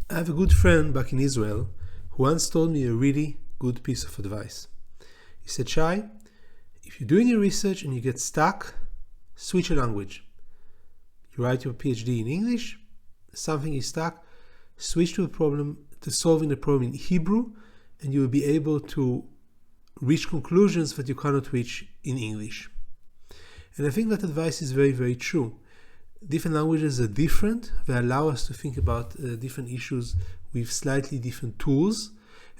I have a good friend back in Israel who once told me a really good piece of advice. He said, Shai, if you're doing your research and you get stuck, switch a language. You write your PhD in English, something is stuck, switch to solving the problem in Hebrew, and you will be able to reach conclusions that you cannot reach in English. And I think that advice is very, very true. Different languages are different. They allow us to think about different issues with slightly different tools.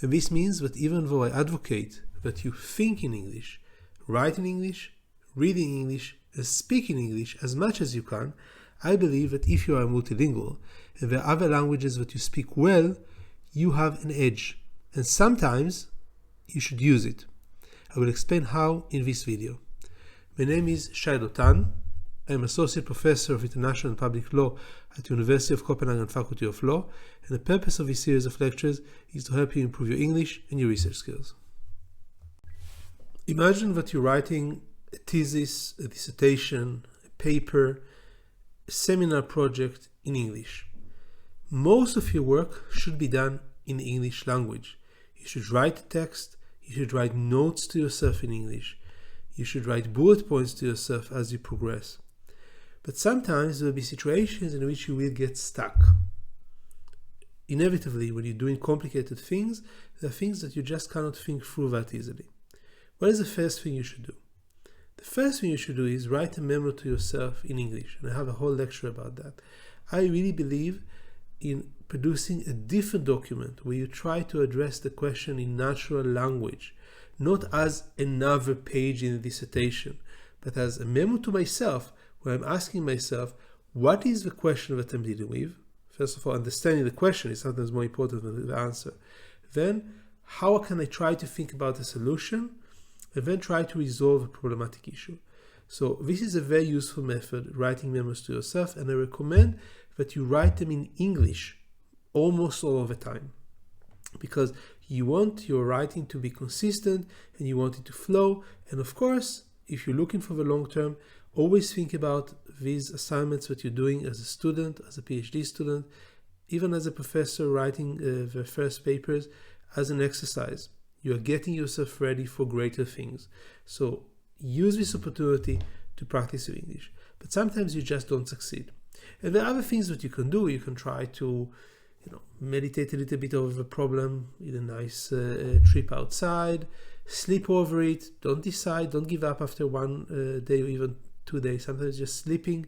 And this means that even though I advocate that you think in English, write in English, read in English, and speak in English as much as you can, I believe that if you are multilingual and there are other languages that you speak well, you have an edge. And sometimes you should use it. I will explain how in this video. My name is Shai Dotan. I am Associate Professor of International and Public Law at the University of Copenhagen Faculty of Law, and the purpose of this series of lectures is to help you improve your English and your research skills. Imagine that you're writing a thesis, a dissertation, a paper, a seminar project in English. Most of your work should be done in the English language. You should write the text, you should write notes to yourself in English, you should write bullet points to yourself as you progress. But sometimes there will be situations in which you will get stuck. Inevitably, when you're doing complicated things, there are things that you just cannot think through that easily. What is the first thing you should do? The first thing you should do is write a memo to yourself in English, and I have a whole lecture about that. I really believe in producing a different document where you try to address the question in natural language, not as another page in a dissertation, but as a memo to myself where I'm asking myself, what is the question that I'm dealing with? First of all, understanding the question is sometimes more important than the answer. Then, how can I try to think about a solution? And then try to resolve a problematic issue. So this is a very useful method, writing memos to yourself, and I recommend that you write them in English almost all of the time, because you want your writing to be consistent and you want it to flow. And of course, if you're looking for the long term, always think about these assignments that you're doing as a student, as a PhD student, even as a professor writing the first papers as an exercise. You are getting yourself ready for greater things. So use this opportunity to practice your English. But sometimes you just don't succeed. And there are other things that you can do. You can try to meditate a little bit over the problem, eat a nice trip outside, sleep over it, don't give up after one day or even 2 days. Sometimes just sleeping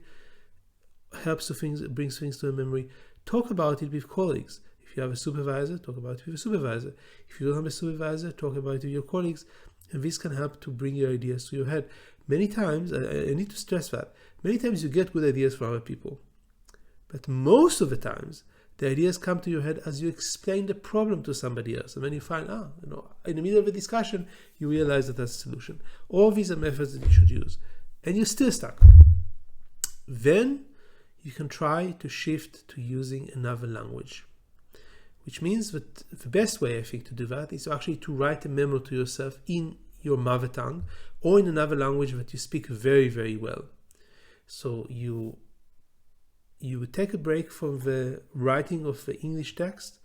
helps brings things to a memory. Talk about it with colleagues. If you have a supervisor, talk about it with a supervisor. If you don't have a supervisor, talk about it with your colleagues. And this can help to bring your ideas to your head. Many times, I need to stress that, many times you get good ideas from other people. But most of the times, the ideas come to your head as you explain the problem to somebody else. And then you find, in the middle of a discussion, you realize that that's a solution. All these are methods that you should use. And you're still stuck. Then you can try to shift to using another language. Which means that the best way, I think, to do that is actually to write a memo to yourself in your mother tongue or in another language that you speak very, very well. So you would take a break from the writing of the English text,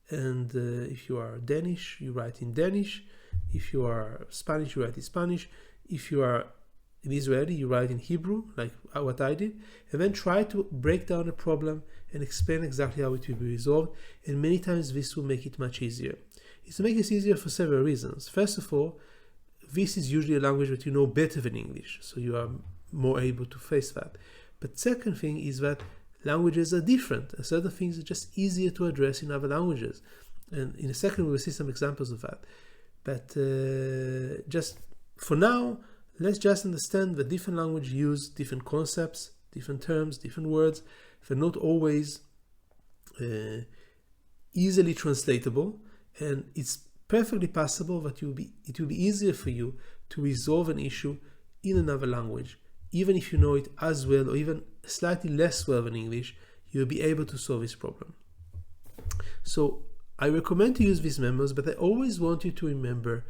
and if you are Danish, you write in Danish. If you are Spanish, you write in Spanish. If you are in Israeli, you write in Hebrew, like what I did, and then try to break down a problem and explain exactly how it will be resolved. And many times this will make it much easier. It will make it easier for several reasons. First of all, this is usually a language that you know better than English, so you are more able to face that. But second thing is that languages are different, and certain things are just easier to address in other languages. And in a second, we will see some examples of that. But just for now, let's just understand that different languages use different concepts, different terms, different words. They're not always easily translatable, and it's perfectly possible that it will be easier for you to resolve an issue in another language. Even if you know it as well or even slightly less well than English, you'll be able to solve this problem. So I recommend to use these memos, but I always want you to remember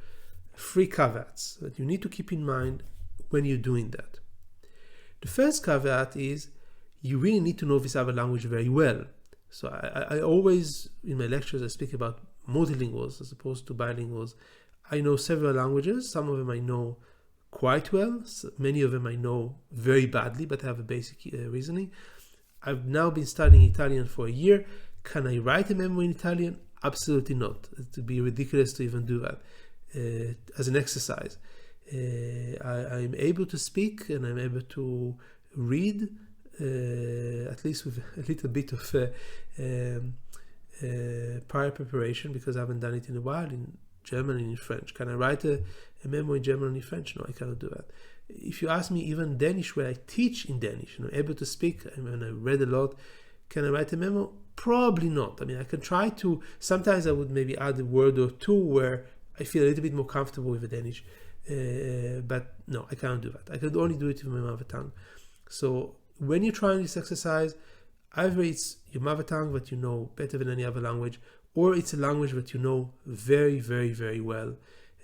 3 caveats that you need to keep in mind when you're doing that. The first caveat is you really need to know this other language very well. So I always, in my lectures, I speak about multilinguals as opposed to bilinguals. I know several languages. Some of them I know quite well. Many of them I know very badly, but I have a basic reasoning. I've now been studying Italian for a year. Can I write a memo in Italian? Absolutely not. It would be ridiculous to even do that as an exercise. I'm able to speak and I'm able to read, at least with a little bit of prior preparation, because I haven't done it in a while, in German and in French. Can I write a memo in German and in French? No, I cannot do that. If you ask me even Danish, where I teach in Danish, and I'm able to speak, and I read a lot, can I write a memo? Probably not. I mean, I can try to. Sometimes I would maybe add a word or two where I feel a little bit more comfortable with the Danish. But no, I cannot do that. I can only do it with my mother tongue. So when you're trying this exercise, either it's your mother tongue that you know better than any other language, or it's a language that you know very, very, very well,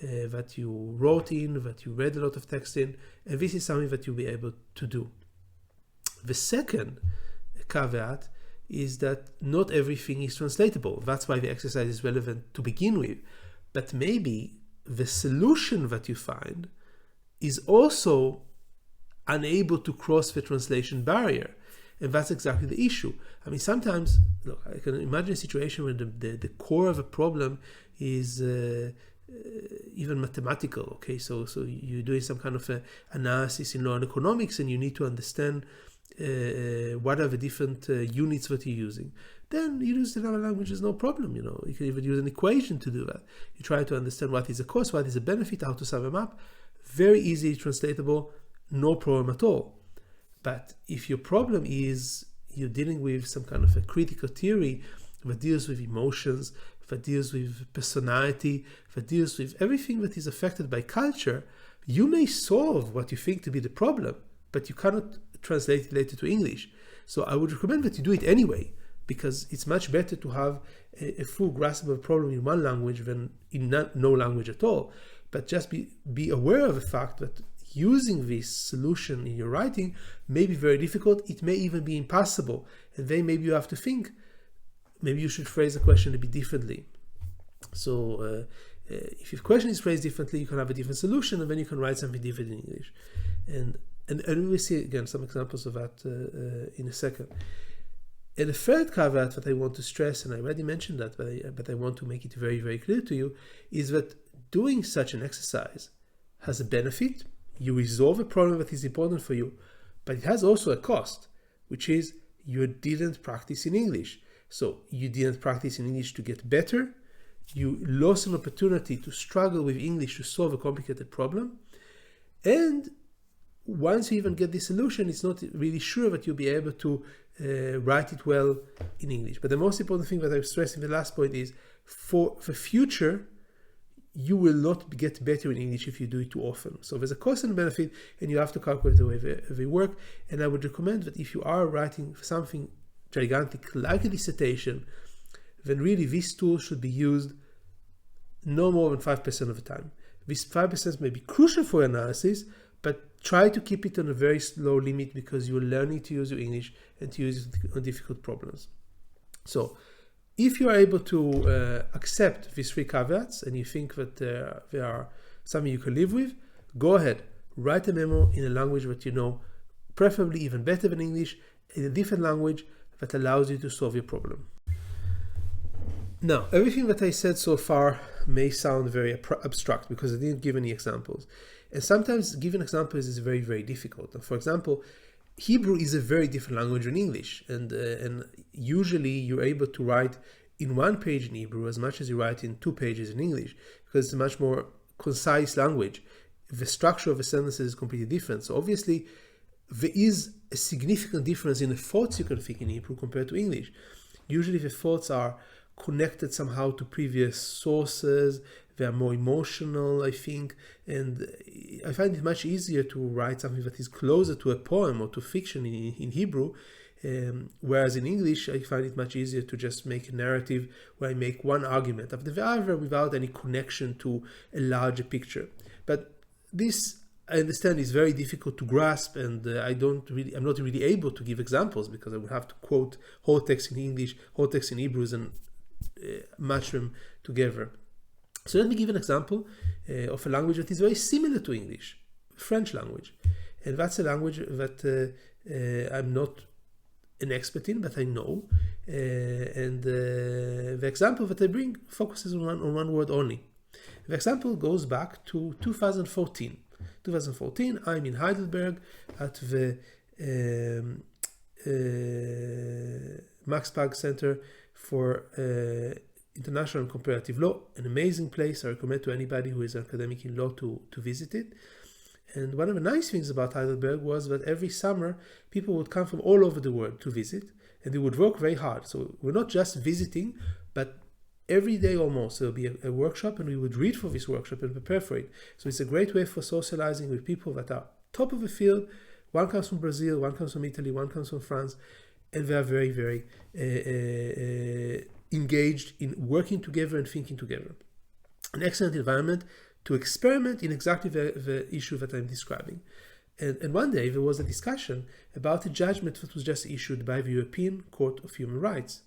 that you wrote in, that you read a lot of text in, and this is something that you'll be able to do. The second caveat is that not everything is translatable. That's why the exercise is relevant to begin with. But maybe the solution that you find is also unable to cross the translation barrier. And that's exactly the issue. I mean, sometimes, look, I can imagine a situation where the core of a problem is even mathematical. Okay, so you're doing some kind of analysis in law and economics, and you need to understand what are the different units that you're using. Then you use another language, is no problem. You know, you can even use an equation to do that. You try to understand what is a cost, what is a benefit, how to sum them up. Very easily translatable, no problem at all. But if your problem is you're dealing with some kind of a critical theory that deals with emotions, that deals with personality, that deals with everything that is affected by culture, you may solve what you think to be the problem, but you cannot translate it later to English. So I would recommend that you do it anyway, because it's much better to have a full grasp of a problem in one language than in no language at all. But just be aware of the fact that using this solution in your writing may be very difficult. It may even be impossible. And then maybe you have to think, maybe you should phrase the question a bit differently. So if your question is phrased differently, you can have a different solution, and then you can write something different in English. And we will see again some examples of that in a second. And the third caveat that I want to stress, and I already mentioned that, but I want to make it very, very clear to you, is that doing such an exercise has a benefit. You resolve a problem that is important for you, but it has also a cost, which is you didn't practice in English. So you didn't practice in English to get better. You lost an opportunity to struggle with English to solve a complicated problem. And once you even get the solution, it's not really sure that you'll be able to write it well in English. But the most important thing that I stressed in the last point is, for the future, you will not get better in English if you do it too often. So there's a cost and benefit, and you have to calculate the way they work. And I would recommend that if you are writing something gigantic like a dissertation, then really this tool should be used no more than 5% of the time. This 5% may be crucial for analysis, but try to keep it on a very slow limit, because you're learning to use your English and to use it on difficult problems. So if you are able to accept these three caveats, and you think that they are something you can live with, go ahead, write a memo in a language that you know, preferably even better than English, in a different language that allows you to solve your problem. Now, everything that I said so far may sound very abstract, because I didn't give any examples. And sometimes giving examples is very, very difficult. And for example, Hebrew is a very different language than English. And usually you're able to write in one page in Hebrew as much as you write in 2 pages in English, because it's a much more concise language. The structure of the sentences is completely different. So obviously, there is a significant difference in the thoughts you can think in Hebrew compared to English. Usually the thoughts are connected somehow to previous sources. They are more emotional, I think, and I find it much easier to write something that is closer to a poem or to fiction in Hebrew, whereas in English I find it much easier to just make a narrative where I make one argument after the other without any connection to a larger picture. But this I understand it's very difficult to grasp, and I'm not really able to give examples because I would have to quote whole text in English, whole text in Hebrews, and match them together. So let me give an example of a language that is very similar to English, French language. And that's a language that I'm not an expert in, but I know. And the example that I bring focuses on one word only. The example goes back to 2014. 2014, I'm in Heidelberg at the Max Planck Center for International and Comparative Law, an amazing place. I recommend to anybody who is an academic in law to visit it. And one of the nice things about Heidelberg was that every summer people would come from all over the world to visit, and they would work very hard. So we're not just visiting, but every day almost there will be a workshop, and we would read for this workshop and prepare for it. So it's a great way for socializing with people that are top of the field. One comes from Brazil, one comes from Italy, one comes from France, and they are very, very engaged in working together and thinking together. An excellent environment to experiment in exactly the issue that I'm describing. And one day there was a discussion about a judgment that was just issued by the European Court of Human Rights.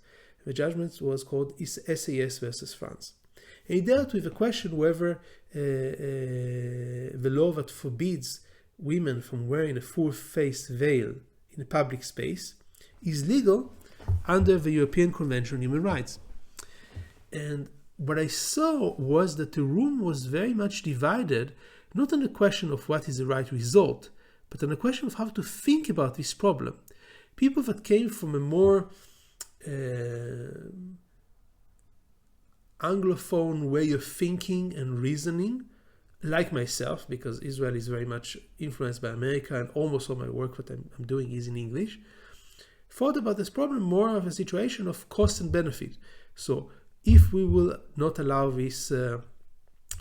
The judgment was called SAS versus France. And it dealt with the question whether the law that forbids women from wearing a full-face veil in a public space is legal under the European Convention on Human Rights. And what I saw was that the room was very much divided, not on the question of what is the right result, but on the question of how to think about this problem. People that came from a more Anglophone way of thinking and reasoning, like myself, because Israel is very much influenced by America and almost all my work that I'm doing is in English, thought about this problem more of a situation of cost and benefit. So if we will not allow these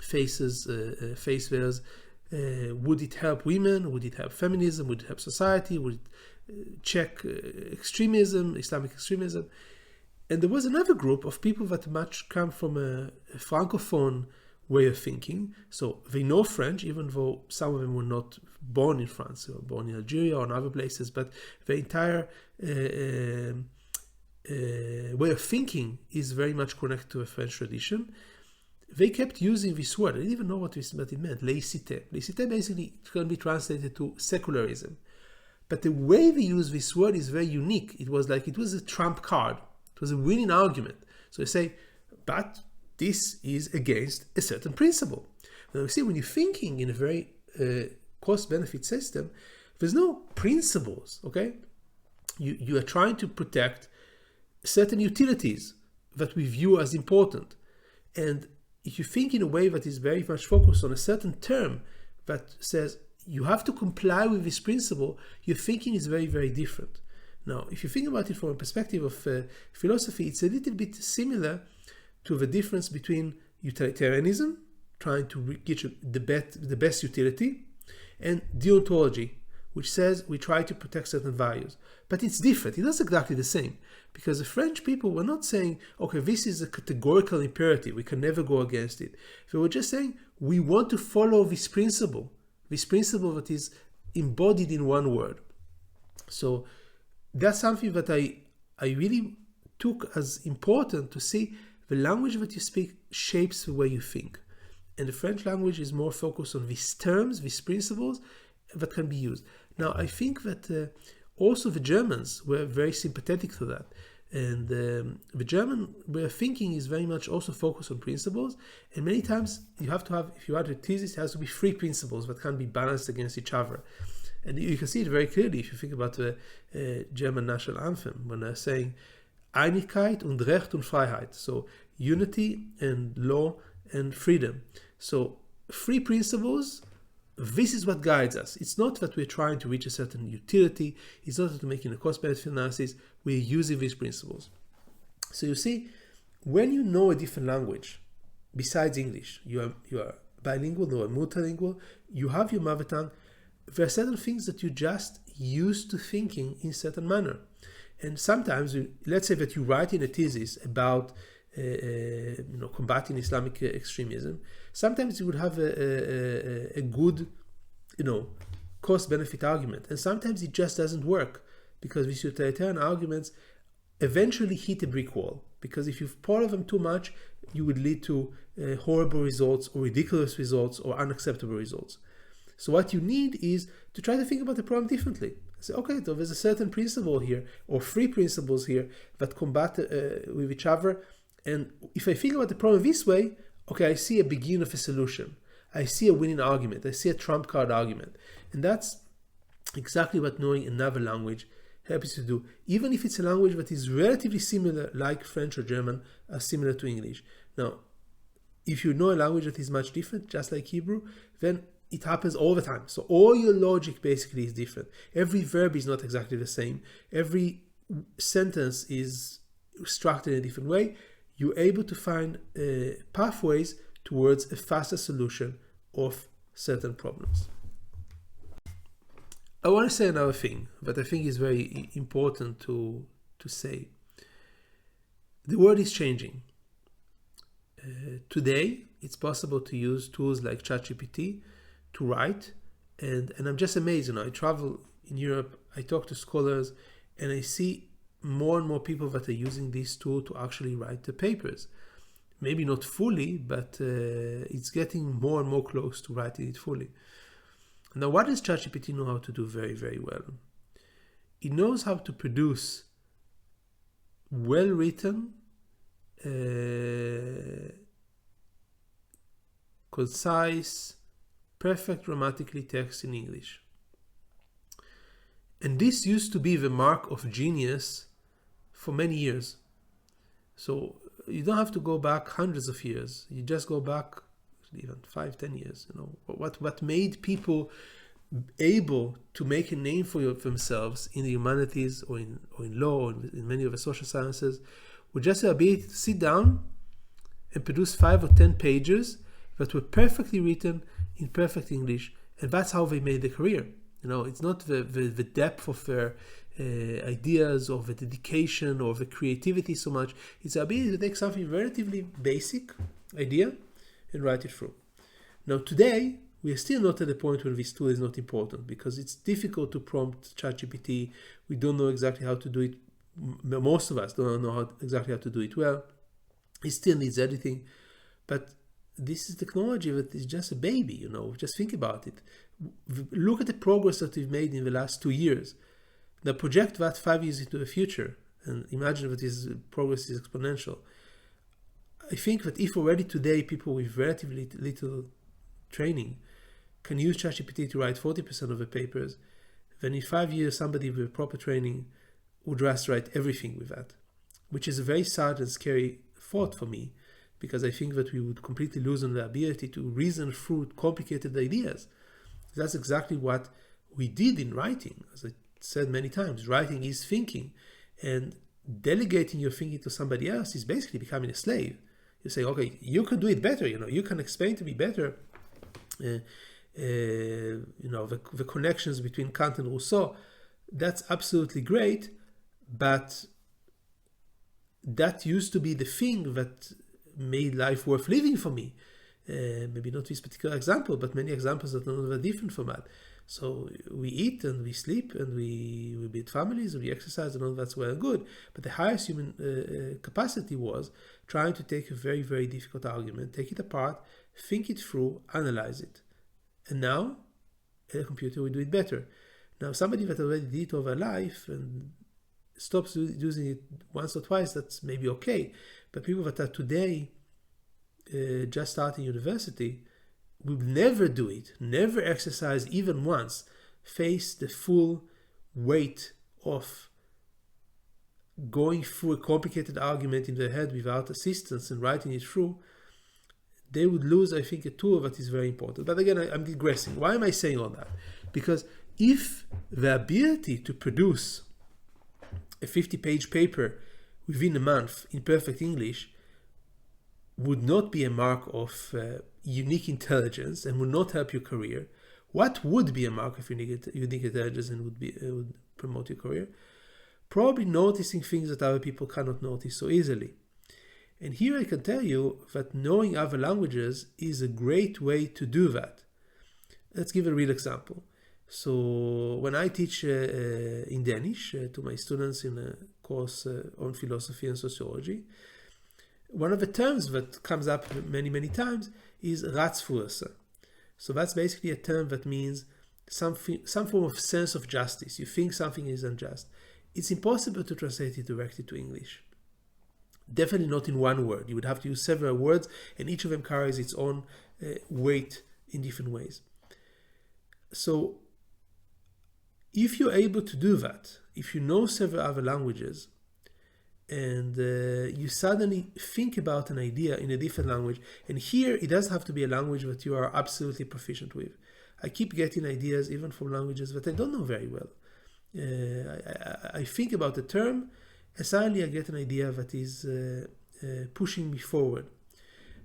face veils, would it help women? Would it help feminism? Would it help society? Would it check extremism, Islamic extremism? And there was another group of people that much come from a Francophone way of thinking. So they know French, even though some of them were not born in France, they were born in Algeria or in other places, but the entire way of thinking is very much connected to a French tradition. They kept using this word. I didn't even know what it meant, laïcité. Laïcité basically can be translated to secularism. But the way they use this word is very unique. It was like it was a trump card. It was a winning argument. So they say, but this is against a certain principle. Now you see, when you're thinking in a very cost-benefit system, there's no principles, okay? You are trying to protect certain utilities that we view as important. And if you think in a way that is very much focused on a certain term that says you have to comply with this principle, your thinking is very, very different. Now, if you think about it from a perspective of philosophy, it's a little bit similar to the difference between utilitarianism, trying to get the best utility, and deontology, which says we try to protect certain values. But it's different. It's not exactly the same. Because the French people were not saying, okay, this is a categorical imperative, we can never go against it. They were just saying, we want to follow this principle that is embodied in one word. So that's something that I really took as important to see the language that you speak shapes the way you think. And the French language is more focused on these terms, these principles that can be used. Now, I think that also the Germans were very sympathetic to that. And the German way of thinking is very much also focused on principles. And many times you have to have, if you write a thesis, it has to be three principles that can be balanced against each other. And you can see it very clearly if you think about the German national anthem, when they're saying Einigkeit und Recht und Freiheit. So unity and law and freedom. So three principles. This is what guides us. It's not that we're trying to reach a certain utility. It's not that we're making a cost-benefit analysis. We're using these principles. So you see, when you know a different language, besides English, you are bilingual or multilingual, you have your mother tongue, there are certain things that you just used to thinking in a certain manner. And sometimes, let's say that you write in a thesis about combating Islamic extremism. Sometimes you would have a good cost-benefit argument. And sometimes it just doesn't work, because these utilitarian arguments eventually hit a brick wall. Because if you follow them too much, you would lead to horrible results or ridiculous results or unacceptable results. So what you need is to try to think about the problem differently. Say, okay, so there's a certain principle here, or three principles here that combat with each other. And if I think about the problem this way, okay, I see a beginning of a solution. I see a winning argument. I see a trump card argument. And that's exactly what knowing another language helps you to do. Even if it's a language that is relatively similar, like French or German, are similar to English. Now, if you know a language that is much different, just like Hebrew, then it happens all the time. So all your logic basically is different. Every verb is not exactly the same. Every sentence is structured in a different way. You're able to find pathways towards a faster solution of certain problems. I want to say another thing that I think is very important to say. The world is changing. Today, it's possible to use tools like ChatGPT to write, and I'm just amazed. I travel in Europe, I talk to scholars, and I see more and more people that are using this tool to actually write the papers. Maybe not fully, but it's getting more and more close to writing it fully. Now, what does ChatGPT know how to do very, very well? It knows how to produce well-written, concise, perfect grammatically text in English. And this used to be the mark of genius for many years. So you don't have to go back hundreds of years. You just go back even 5-10 years. What made people able to make a name for themselves in the humanities or in law or in many of the social sciences would just the ability to sit down and produce 5 or 10 pages that were perfectly written in perfect English, and that's how they made their career. It's not the depth of their ideas or the dedication or the creativity so much. It's the ability to take something relatively basic idea and write it through. Now today, we are still not at the point where this tool is not important, because it's difficult to prompt ChatGPT. We don't know exactly how to do it. Most of us don't know exactly how to do it well. It still needs editing, but this is technology that is just a baby, just think about it. Look at the progress that we've made in the last 2 years. Now project that 5 years into the future and imagine that this progress is exponential. I think that if already today people with relatively little training can use ChatGPT to write 40% of the papers, then in 5 years somebody with proper training would just write everything with that, which is a very sad and scary thought for me, because I think that we would completely lose on the ability to reason through complicated ideas. That's exactly what we did in writing. As I said many times, writing is thinking, and delegating your thinking to somebody else is basically becoming a slave. You say, okay, you can do it better, you can explain to me better the connections between Kant and Rousseau. That's absolutely great, but that used to be the thing that made life worth living for me. Maybe not this particular example, but many examples that are not very different from that. So we eat and we sleep and we build families and we exercise and all that's well and good. But the highest human capacity was trying to take a very, very difficult argument, take it apart, think it through, analyze it. And now a computer will do it better. Now somebody that already did it over life and stops using it once or twice, that's maybe okay. But people that are today just starting university will never do it, never exercise even once, face the full weight of going through a complicated argument in their head without assistance and writing it through. They would lose, I think, a tool that is very important. But again, I'm digressing. Why am I saying all that? Because if the ability to produce a 50-page paper within a month in perfect English would not be a mark of unique intelligence and would not help your career, what would be a mark of unique intelligence and would promote your career? Probably noticing things that other people cannot notice so easily. And here I can tell you that knowing other languages is a great way to do that. Let's give a real example. So when I teach in Danish to my students in a course on philosophy and sociology, one of the terms that comes up many times is Ratsfuerse. So that's basically a term that means some form of sense of justice. You think something is unjust. It's impossible to translate it directly to English. Definitely not in one word. You would have to use several words, and each of them carries its own weight in different ways. So if you're able to do that, if you know several other languages, and you suddenly think about an idea in a different language, and here it does have to be a language that you are absolutely proficient with. I keep getting ideas even from languages that I don't know very well. I think about the term, and suddenly I get an idea that is pushing me forward.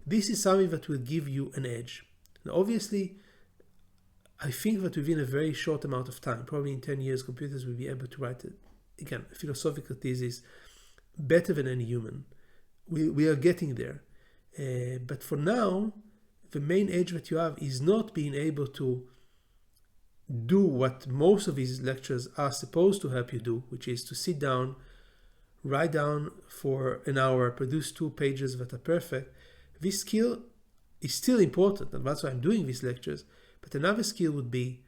This is something that will give you an edge. Now, obviously, I think that within a very short amount of time, probably in 10 years, computers will be able to write, a philosophical thesis better than any human. We are getting there. But for now, the main edge that you have is not being able to do what most of these lectures are supposed to help you do, which is to sit down, write down for an hour, produce 2 pages that are perfect. This skill is still important, and that's why I'm doing these lectures. But another skill would be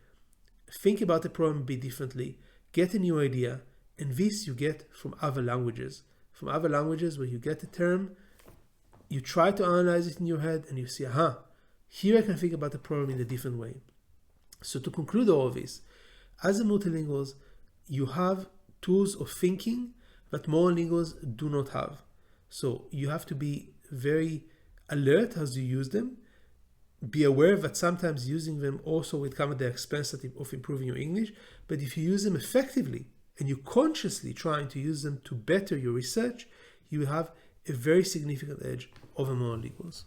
think about the problem a bit differently, get a new idea, and this you get from other languages. From other languages where you get a term, you try to analyze it in your head, and you see, here I can think about the problem in a different way. So to conclude all of this, as a multilinguals, you have tools of thinking that monolinguals do not have. So you have to be very alert as you use them. Be aware that sometimes using them also will come at the expense of improving your English. But if you use them effectively and you're consciously trying to use them to better your research, you will have a very significant edge over monolinguals.